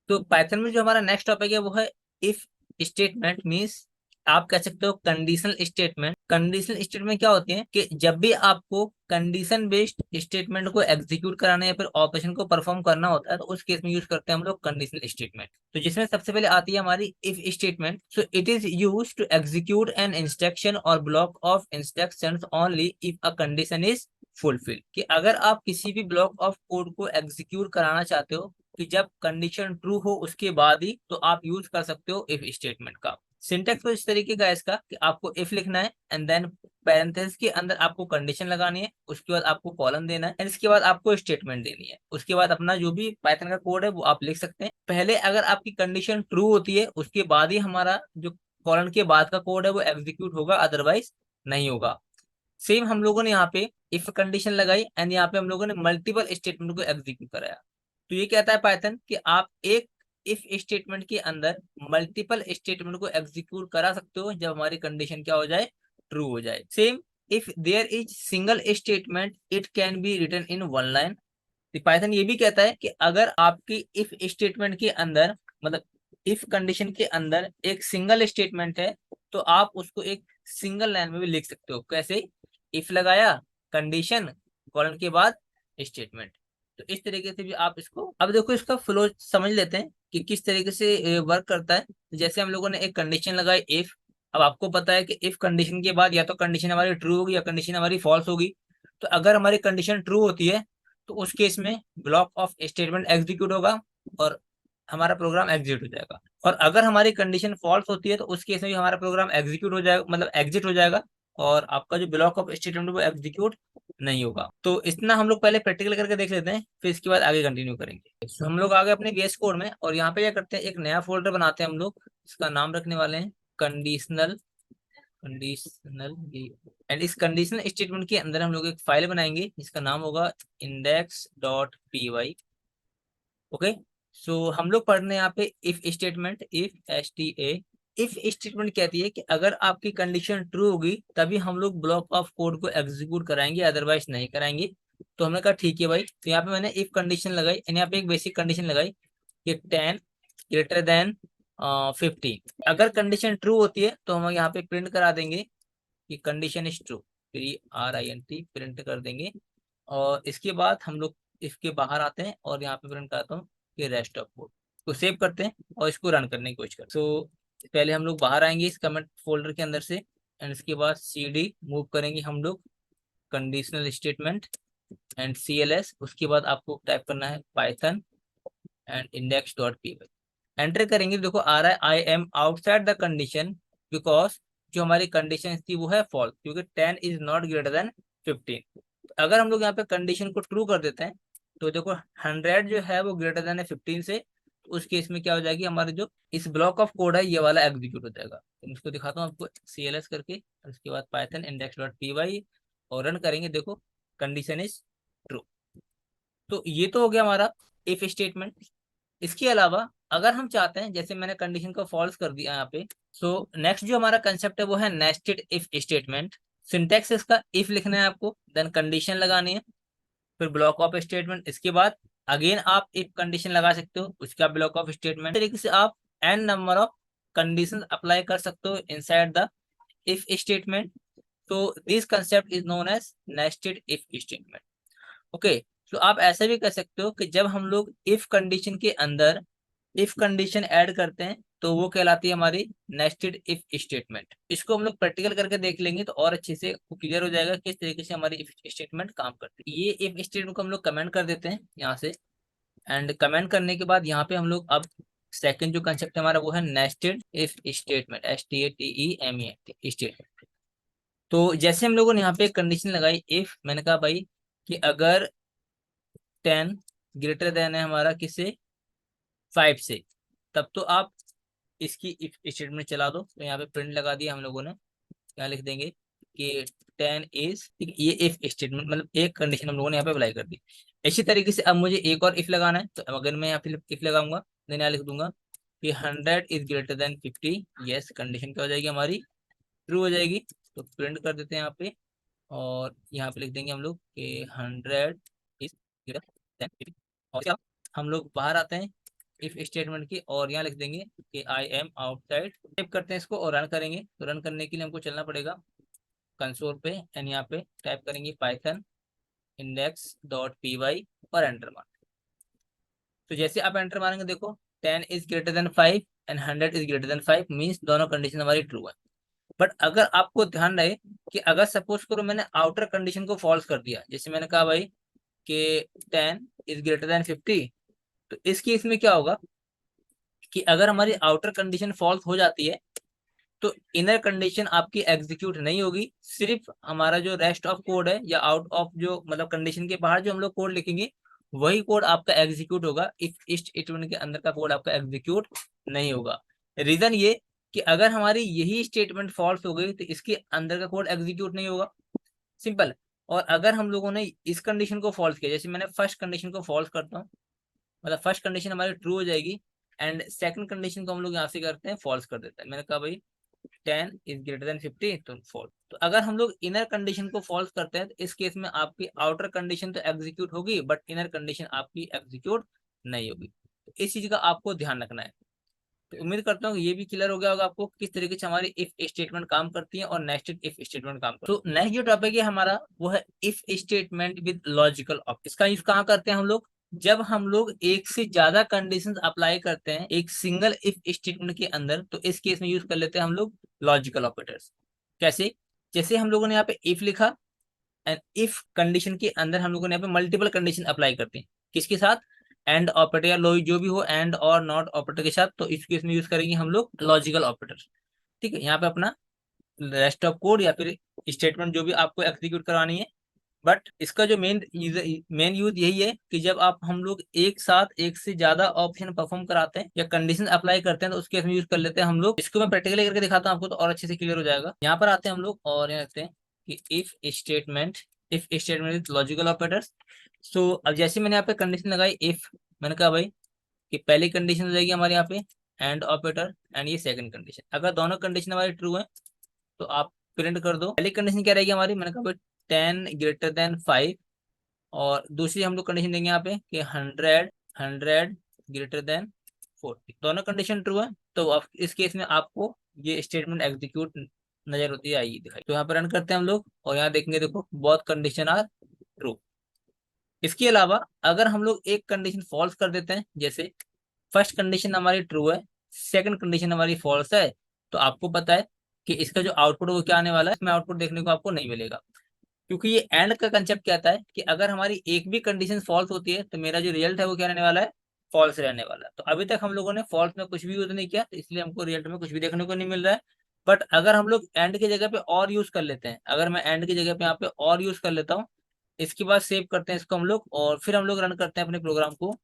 तो पाइथन में जो हमारा नेक्स्ट टॉपिक है वो है इफ स्टेटमेंट। मीन्स आप कह सकते हो कंडीशनल स्टेटमेंट। कंडीशनल स्टेटमेंट क्या होती है कि जब भी आपको कंडीशन बेस्ड स्टेटमेंट को एग्जीक्यूट कराना या फिर ऑपरेशन को परफॉर्म करना होता है तो उस केस में यूज करते हैं हम लोग कंडीशनल स्टेटमेंट। तो जिसमें सबसे पहले आती है हमारी if statement. So it is use to execute an instruction और block of instructions only if a condition is fulfil. कि अगर आप किसी भी ब्लॉक ऑफ कोड को एग्जीक्यूट कराना चाहते हो कि जब कंडीशन ट्रू हो उसके बाद ही तो आप यूज कर सकते हो इफ स्टेटमेंट का। सिंटेक्स तो इस तरीके का है इसका कि आपको इफ लिखना है एंड देन पैरेंथेसिस के अंदर आपको कंडीशन लगानी है, उसके बाद आपको कॉलन देना है एंड इसके बाद आपको स्टेटमेंट देनी है। उसके बाद अपना जो भी पाइथन का कोड है वो आप लिख सकते हैं। पहले अगर आपकी कंडीशन ट्रू होती है उसके बाद ही हमारा जो कॉलन के बाद का कोड है वो एग्जीक्यूट होगा, अदरवाइज नहीं होगा। सेम हम लोगों ने यहाँ पे इफ कंडीशन लगाई एंड यहाँ पे हम लोगों ने मल्टीपल स्टेटमेंट को एग्जीक्यूट कराया। तो ये कहता है पाइथन कि आप एक इफ स्टेटमेंट के अंदर मल्टीपल स्टेटमेंट को एग्जीक्यूट करा सकते हो जब हमारी कंडीशन क्या हो जाए, ट्रू हो जाए। Same if there is single statement it can be written in one line. Python ये भी कहता है कि अगर आपकी इफ स्टेटमेंट के अंदर मतलब इफ कंडीशन के अंदर एक सिंगल स्टेटमेंट है तो आप उसको एक सिंगल लाइन में भी लिख सकते हो। कैसे? इफ लगाया, कंडीशन, कॉलन के बाद स्टेटमेंट। तो इस तरीके से भी आप इसको, अब देखो इसका फ्लो समझ लेते हैं कि किस तरीके से वर्क करता है। जैसे हम लोगों ने एक कंडीशन लगाई इफ। अब आपको पता है कि इफ कंडीशन के बाद या तो कंडीशन हमारी ट्रू होगी या कंडीशन हमारी फॉल्स होगी। तो अगर हमारी कंडीशन ट्रू होती है तो उस केस में ब्लॉक ऑफ स्टेटमेंट एग्जीक्यूट होगा और हमारा प्रोग्राम एग्जिट हो जाएगा। और अगर हमारी कंडीशन फॉल्स होती है तो उस केस में भी हमारा प्रोग्राम एग्जीक्यूट हो जाएगा, मतलब एग्जिट हो जाएगा और आपका जो ब्लॉक ऑफ स्टेटमेंट वो एग्जीक्यूट नहीं होगा। तो इतना हम लोग पहले प्रैक्टिकल करके देख लेते हैं, फिर इसके बाद आगे कंटिन्यू करेंगे। तो हम लोग आ गए अपने VS कोड में और यहाँ पे क्या करते हैं, एक नया फोल्डर बनाते हैं हम लोग। इसका नाम रखने वाले हैं कंडीशनल कंडीशनल एंड इस कंडीशनल स्टेटमेंट के अंदर हम लोग एक फाइल बनाएंगे जिसका नाम होगा index.py। ओके। सो हम लोग पढ़ रहे हैं यहाँ पे इफ स्टेटमेंट। इफ स्टेटमेंट कहती है कि अगर आपकी कंडीशन ट्रू होगी तभी हम लोग ब्लॉक ऑफ कोड को एग्जीक्यूट कराएंगे, अदरवाइज नहीं कराएंगे। तो हमने कहा ठीक है भाई। तो यहाँ पे मैंने इफ कंडीशन लगाई एंड यहाँ पे एक बेसिक कंडीशन लगाई कि 10 ग्रेटर देन 50। अगर कंडीशन ट्रू होती है तो हम यहाँ पे प्रिंट करा देंगे कि condition is true, PRINT print कर देंगे। और इसके बाद हम लोग इसके बाहर आते हैं और यहाँ पे प्रिंट करता हूँ कि रेस्ट ऑफ कोड को सेव करते हैं और इसको रन करने की कोशिश करते हैं। सो पहले हम लोग बाहर आएंगे इस कमेंट फोल्डर के अंदर से एंड इसके बाद CD मूव करेंगे हम लोग कंडीशनल स्टेटमेंट एंड CLS। उसके बाद आपको टाइप करना है पाइथन एंड index.py। एंटर करेंगे, देखो आ रहा है I am outside the condition because जो हमारी कंडीशन थी वो है फॉल्स, क्योंकि 10 इज नॉट ग्रेटर देन 15। अगर हम लोग यहाँ पे कंडीशन को ट्रू कर देते हैं तो देखो 100 जो है वो ग्रेटर देन है 15 से। तो उस केस में क्या हो जाएगी, हमारे जो इस ब्लॉक ऑफ कोड है ये वाला एग्जीक्यूट हो जाएगा। तो मैं इसको दिखाता हूँ आपको CLS करके और उसके बाद पाइथन index.py और रन करेंगे। देखो कंडीशन इज ट्रू। तो ये तो हो गया हमारा इफ स्टेटमेंट। इसके अलावा अगर हम चाहते हैं, जैसे मैंने कंडीशन को फॉल्स कर दिया यहाँ पे, सो नेक्स्ट जो हमारा कंसेप्ट है वो है नेस्टेड इफ स्टेटमेंट। सिंटेक्स इसका इफ लिखना है आपको, देन कंडीशन लगानी है, फिर ब्लॉक ऑफ स्टेटमेंट। इसके बाद अगेन आप इफ कंडीशन लगा सकते हो, उसका ब्लॉक ऑफ स्टेटमेंट। तरीके से आप n number of condition apply कर सकते हो इनसाइड द इफ स्टेटमेंट। तो this concept is known as nested if statement. Okay. तो आप ऐसा भी कर सकते हो कि जब हम लोग इफ कंडीशन के अंदर इफ कंडीशन ऐड करते हैं तो वो कहलाती है हमारी नेस्टेड इफ स्टेटमेंट। इसको हम लोग प्रैक्टिकल करके देख लेंगे तो और अच्छे से क्लियर हो जाएगा किस तरीके से हमारी इफ स्टेटमेंट काम करती है। ये इफ स्टेटमेंट को हम लोग कमेंट कर देते हैं यहाँ से एंड कमेंट करने के बाद यहाँ पे हम लोग अब सेकंड जो कंसेप्ट है हमारा वो है nested if statement, STATEMENT statement. तो जैसे हम लोगों ने यहाँ पे कंडीशन लगाई इफ, मैंने कहा भाई कि अगर 10 ग्रेटर देन है हमारा किससे, 5 से, तब तो आप इसकी इफ स्टेटमेंट चला दो। तो यहाँ पे प्रिंट लगा दिया हम लोगों ने। यहाँ लिख देंगे कि 10 इज, ये इफ स्टेटमेंट मतलब एक कंडीशन हम लोगों ने यहाँ पे अप्लाई कर दी। इसी तरीके से अब मुझे एक और इफ लगाना है, तो अगर मैं यहाँ पे इफ लगाऊंगा देन यहाँ लिख दूंगा कि 100 is greater than 50। Yes, condition क्या हो जाएगी हमारी, ट्रू हो जाएगी। तो प्रिंट कर देते हैं यहाँ पे और यहाँ पे लिख देंगे हम लोग कि 100 इज ग्रेटर देन 50। और क्या, हम लोग बाहर आते हैं इफ स्टेटमेंट की, और यहाँ लिख देंगे कि आई एम आउटसाइड। सेव करते हैं इसको और रन करेंगे। तो रन करने के लिए हमको चलना पड़ेगा कंसोल पे एंड यहाँ पे टाइप करेंगे पाइथन index.py और एंटर मार। तो जैसे आप एंटर मारेंगे देखो 10 is greater than 5 and 100 is greater than 5 means दोनों कंडीशन हमारी ट्रू है। बट अगर आपको ध्यान रहे कि अगर सपोज करो मैंने आउटर कंडीशन को फॉल्स कर दिया, जैसे मैंने कहा भाई कि 10 इज ग्रेटर देन 50, तो इस केस में क्या होगा कि अगर हमारी आउटर कंडीशन फॉल्स हो जाती है तो इनर कंडीशन आपकी एग्जीक्यूट नहीं होगी। सिर्फ हमारा जो रेस्ट ऑफ कोड है या आउट ऑफ जो मतलब कंडीशन के बाहर जो हम लोग कोड लिखेंगे वही कोड आपका एग्जीक्यूट होगा। इफ स्टेटमेंट के अंदर का कोड आपका एग्जीक्यूट नहीं होगा। रीजन ये कि अगर हमारी यही स्टेटमेंट फॉल्स हो गई तो इसके अंदर का कोड एग्जीक्यूट नहीं होगा, सिंपल। और अगर हम लोगों ने इस कंडीशन को फॉल्स किया, जैसे मैंने फर्स्ट कंडीशन को फॉल्स करता हूँ, मतलब फर्स्ट कंडीशन हमारी ट्रू हो जाएगी एंड सेकंड कंडीशन को हम लोग यहाँ से करते हैं फॉल्स कर देते हैं। मैंने कहा भाई 10 इज ग्रेटर देन 50 तो फॉल्स। तो अगर हम लोग इनर कंडीशन को फॉल्स करते हैं तो इस केस में आपकी आउटर कंडीशन तो एग्जीक्यूट होगी बट इनर कंडीशन आपकी एग्जीक्यूट नहीं होगी। तो इस चीज का आपको ध्यान रखना है। तो उम्मीद करता हूँ ये भी क्लियर हो गया होगा आपको किस तरीके से हमारी इफ स्टेटमेंट काम करती है और नेस्टेड इफ स्टेटमेंट काम करती है। तो नेक्स्ट जो टॉपिक है हमारा वो है if statement with logical operator. इसका यूज कहाँ करते हैं हम लोग, जब हम लोग एक से ज्यादा कंडीशंस अप्लाई करते हैं एक सिंगल इफ स्टेटमेंट के अंदर, तो इस केस में यूज कर लेते हैं हम लोग लॉजिकल ऑपरेटर्स। कैसे, जैसे हम लोगों ने यहाँ पे इफ लिखा एंड इफ कंडीशन के अंदर हम लोगों ने यहाँ पे मल्टीपल कंडीशन अप्लाई करते हैं किसके साथ, एंड ऑपरेटर या जो भी हो एंड और नॉट ऑपरेटर के साथ, तो इस केस में यूज करेंगे हम लोग लॉजिकल ऑपरेटर। ठीक है, यहाँ पे अपना रेस्ट ऑफ कोड या फिर स्टेटमेंट जो भी आपको एग्जीक्यूट करवानी है। बट इसका जो मेन यूज यही है कि जब आप हम लोग एक साथ एक से ज्यादा ऑप्शन परफॉर्म कराते हैं या कंडीशन अप्लाई करते हैं तो उसके यूज कर लेते हैं हम लोग। इसको मैं प्रैक्टिकली करके दिखाता हूँ आपको तो और अच्छे से क्लियर हो जाएगा। यहाँ पर आते हैं हम लोग और यहाँ लिखते हैं कि if statement with logical operators. So अब जैसे मैंने यहाँ पे कंडीशन लगाई इफ, मैंने कहा भाई कि पहली कंडीशन हो जाएगी हमारे यहाँ पे एंड ऑपरेटर एंड ये सेकंड कंडीशन। अगर दोनों कंडीशन हमारी ट्रू है तो आप प्रिंट कर दो। पहली कंडीशन क्या रहेगी हमारी, मैंने कहा भाई 10 ग्रेटर देन 5, और दूसरी हम लोग कंडीशन देंगे यहाँ पे कि 100 ग्रेटर देन 40। दोनों कंडीशन ट्रू है तो इस केस में आपको ये स्टेटमेंट एग्जीक्यूट नजर होती है आएगी दिखाई। तो यहाँ पर रन करते हैं हम लोग और यहाँ देखेंगे देखो बहुत कंडीशन आर ट्रू। इसके अलावा अगर हम लोग एक कंडीशन फॉल्स कर देते हैं, जैसे फर्स्ट कंडीशन हमारी ट्रू है सेकंड कंडीशन हमारी फॉल्स है, तो आपको पता है कि इसका जो आउटपुट वो क्या आने वाला है, इसमें आउटपुट देखने को आपको नहीं मिलेगा। क्योंकि ये एंड का कंसेप्ट कहता है कि अगर हमारी एक भी कंडीशन फॉल्स होती है तो मेरा जो रिजल्ट है वो क्या रहने वाला है, फॉल्स रहने वाला है। तो अभी तक हम लोगों ने फॉल्स में कुछ भी यूज नहीं किया तो इसलिए हमको रिजल्ट में कुछ भी देखने को नहीं मिल रहा है। बट अगर हम लोग एंड की जगह पे और यूज कर लेते हैं, अगर मैं एंड की जगह पे यहाँ पे और यूज कर लेता हूँ, इसके बाद सेव करते हैं इसको हम लोग और फिर हम लोग रन करते हैं अपने प्रोग्राम को,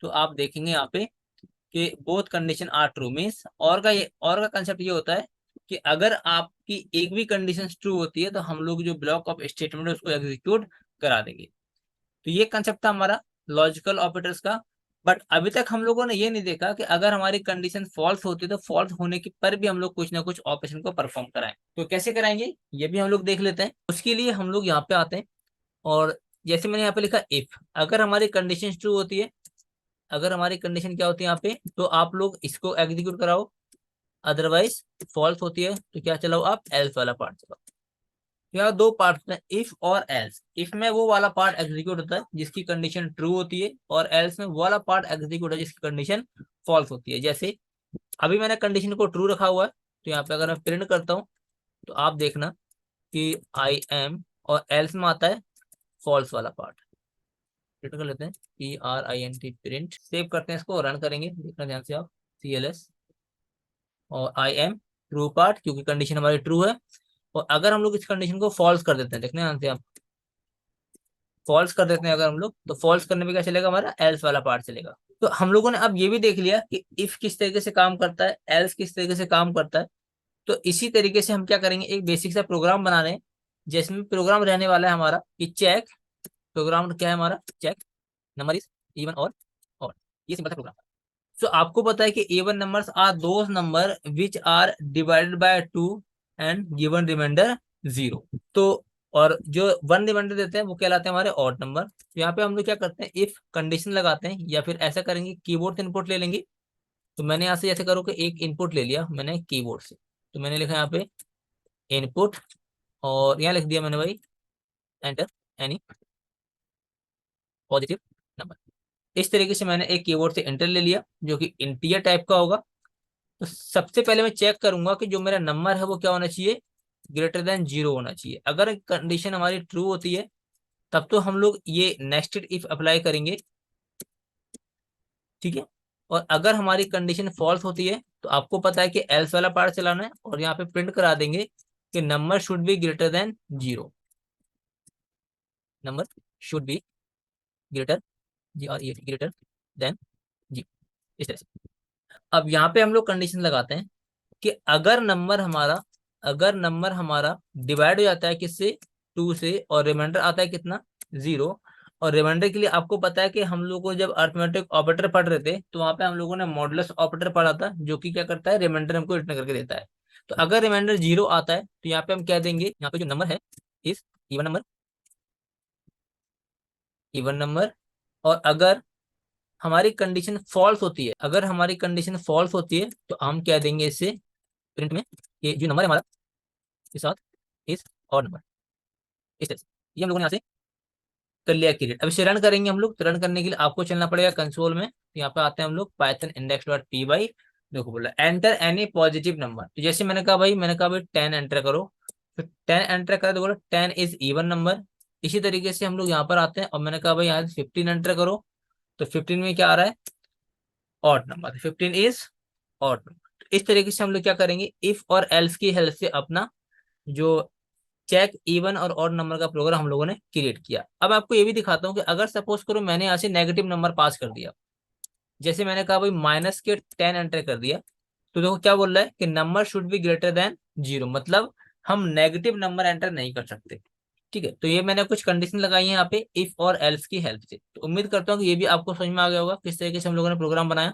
तो आप देखेंगे यहाँ पे कि both condition are true means और का कंसेप्ट ये होता है कि अगर आपकी एक भी कंडीशन ट्रू होती है तो हम लोग जो ब्लॉक ऑफ स्टेटमेंट है उसको एग्जीक्यूट करा देंगे। तो ये कंसेप्ट था हमारा लॉजिकल ऑपरेटर्स का। बट अभी तक हम लोगों ने ये नहीं देखा कि अगर हमारी कंडीशन फॉल्स होती है तो फॉल्स होने के पर भी हम लोग कुछ ना कुछ ऑपरेशन को परफॉर्म कराएं। तो कैसे कराएंगे ये भी हम लोग देख लेते हैं। उसके लिए हम लोग यहाँ पे आते हैं और जैसे मैंने यहाँ पे लिखा इफ, अगर हमारी कंडीशन ट्रू होती है, अगर हमारी कंडीशन क्या होती है यहाँ पे, तो आप लोग इसको एग्जीक्यूट कराओ, अदरवाइज फॉल्स होती है तो क्या चलाओ आप एल्स वाला पार्ट चलाओ। तो यहाँ दो पार्ट हैं इफ और एल्स। इफ में वो वाला पार्ट एग्जीक्यूट होता है जिसकी कंडीशन ट्रू होती है और एल्स में वो वाला पार्ट एग्जीक्यूट होता है जिसकी कंडीशन फॉल्स होती है। जैसे अभी मैंने कंडीशन को ट्रू रखा हुआ है तो यहाँ पे अगर मैं प्रिंट करता हूँ तो आप देखना कि आई एम और एल्स में आता है फॉल्स वाला पार्ट। प्रिंट कर लेते हैं PRINT प्रिंट, सेव करते हैं इसको रन करेंगे, देखना ध्यान से आप CLS और आई एम ट्रू पार्ट क्योंकि कंडीशन हमारी ट्रू है। और अगर हम लोग इस कंडीशन को फॉल्स कर देते हैं, देखने ध्यान से आप, फॉल्स कर देते हैं अगर हम लोग, तो फॉल्स करने में क्या चलेगा हमारा एल्स वाला पार्ट चलेगा। तो हम लोगों ने अब ये भी देख लिया कि इफ किस तरीके से काम करता है, एल्स किस तरीके से काम करता है। तो इसी तरीके से हम क्या करेंगे, एक बेसिक सा प्रोग्राम बना रहे हैं जिसमें प्रोग्राम रहने वाला है हमारा कि चेक, प्रोग्राम क्या है हमारा, चेक नंबर इज इवन और ये सिंपल सा प्रोग्राम। सो आपको पता है कि even numbers are those number which are divided by 2 and given remainder 0। तो और जो वन रिमाइंडर देते हैं वो कहलाते हैं हमारे ऑड नंबर। तो यहाँ पे हम लोग क्या करते हैं, इफ कंडीशन लगाते हैं या फिर ऐसा करेंगे कीबोर्ड से इनपुट ले लेंगे। तो मैंने यहाँ से जैसे करो कि एक इनपुट ले लिया मैंने कीबोर्ड से, तो मैंने लिखा यहाँ पे इनपुट, और यहाँ लिख दिया मैंने भाई एंटर एनी पॉजिटिव नंबर। इस तरीके से मैंने एक कीबोर्ड से एंटर ले लिया जो कि इंटीजर टाइप का होगा। तो सबसे पहले मैं चेक करूंगा कि जो मेरा नंबर है वो क्या होना चाहिए, ग्रेटर देन 0 होना चाहिए। अगर कंडीशन हमारी ट्रू होती है तब तो हम लोग ये नेस्टेड इफ अप्लाई करेंगे, ठीक है। और अगर हमारी कंडीशन फॉल्स होती है तो आपको पता है कि एल्स वाला पार्ट चलाना है और यहाँ पे प्रिंट करा देंगे कि number should be greater than 0, number should be greater, जी और ये ग्रेटर देन जी, इस तरह से। अब यहाँ पे हम लोग कंडीशन लगाते हैं कि अगर नंबर हमारा डिवाइड हो जाता है किससे, 2 से, और रिमाइंडर आता है कितना, 0। और रिमाइंडर के लिए आपको पता है कि हम लोग को जब अरिथमेटिक ऑपरेटर पढ़ रहे थे तो वहां पे हम लोगों ने मॉडुलस ऑपरेटर पढ़ा था जो कि क्या करता है, रिमाइंडर हमको रिटर्न करके देता है। तो अगर रिमाइंडर 0 आता है तो यहाँ पे हम कह देंगे यहाँ पे जो नंबर है इस इवन नंबर, इवन नंबर। और अगर हमारी कंडीशन फॉल्स होती है, अगर हमारी कंडीशन फॉल्स होती है तो हम कह देंगे इससे प्रिंट में ये जो नंबर है हमारा के साथ इस और नंबर, इस तरह से। ये हम लोगों ने यहाँ से कर लिया क्रिएट। अब इसे रन करेंगे हम लोग। तो रन करने के लिए आपको चलना पड़ेगा कंसोल में। तो यहाँ पे आते हैं हम लोग Python index dot P Y. देखो बोला एंटर एनी पॉजिटिव नंबर। तो जैसे मैंने कहा भाई 10 एंटर करो। तो 10 एंटर करा तो बोला 10 इज इवन नंबर। इसी तरीके से हम लोग यहाँ पर आते हैं और मैंने कहा भाई यहाँ 15 एंटर करो। तो 15 में क्या आ रहा है, odd number, 15 is odd number. इस तरीके से हम लोग क्या करेंगे, इफ और एल्स की हेल्प से अपना जो चेक इवन और ऑड नंबर का प्रोग्राम हम लोगों ने क्रिएट किया। अब आपको ये भी दिखाता हूँ कि अगर सपोज करो मैंने यहाँ से नेगेटिव नंबर पास कर दिया, जैसे मैंने कहा भाई माइनस के 10 एंटर कर दिया, तो देखो क्या बोल रहा है कि number should be greater than 0, मतलब हम नेगेटिव नंबर एंटर नहीं कर सकते। ठीक है, तो ये मैंने कुछ कंडीशन लगाई है यहाँ पे इफ और एल्स की हेल्प से। तो उम्मीद करता हूँ कि ये भी आपको समझ में आ गया होगा किस तरीके से हम लोगों ने प्रोग्राम बनाया।